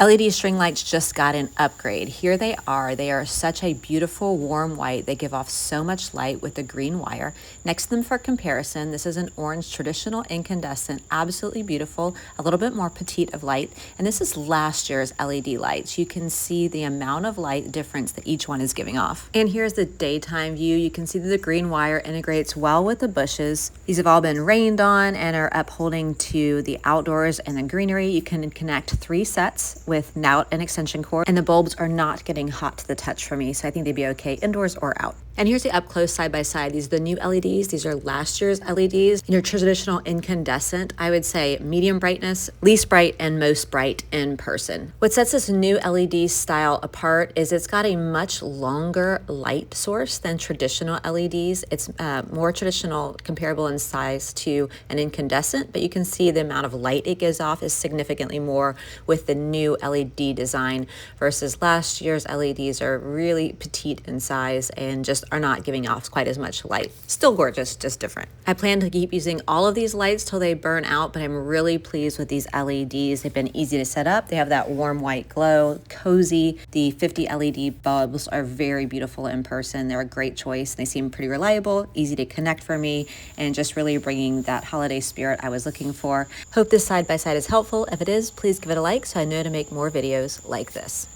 LED string lights just got an upgrade. Here they are. They are such a beautiful warm white. They give off so much light with the green wire. Next to them for comparison, this is an orange traditional incandescent, absolutely beautiful, a little bit more petite of light. And this is last year's LED lights. You can see the amount of light difference that each one is giving off. And here's the daytime view. You can see that the green wire integrates well with the bushes. These have all been rained on and are upholding to the outdoors and the greenery. You can connect 3 sets with knout and extension cord, and the bulbs are not getting hot to the touch for me, so I think they'd be okay indoors or out. And here's the up close side by side. These are the new LEDs. These are last year's LEDs. Your traditional incandescent, I would say medium brightness, least bright, and most bright in person. What sets this new LED style apart is it's got a much longer light source than traditional LEDs. It's more traditional, comparable in size to an incandescent, but you can see the amount of light it gives off is significantly more with the new LED design versus last year's LEDs are really petite in size and just are not giving off quite as much light. Still gorgeous, just different. I plan to keep using all of these lights till they burn out, but I'm really pleased with these LEDs. They've been easy to set up. They have that warm white glow, cozy. The 50 LED bulbs are very beautiful in person. They're a great choice. They seem pretty reliable, easy to connect for me, and just really bringing that holiday spirit I was looking for. Hope this side by side is helpful. If it is, please give it a like so I know to make more videos like this.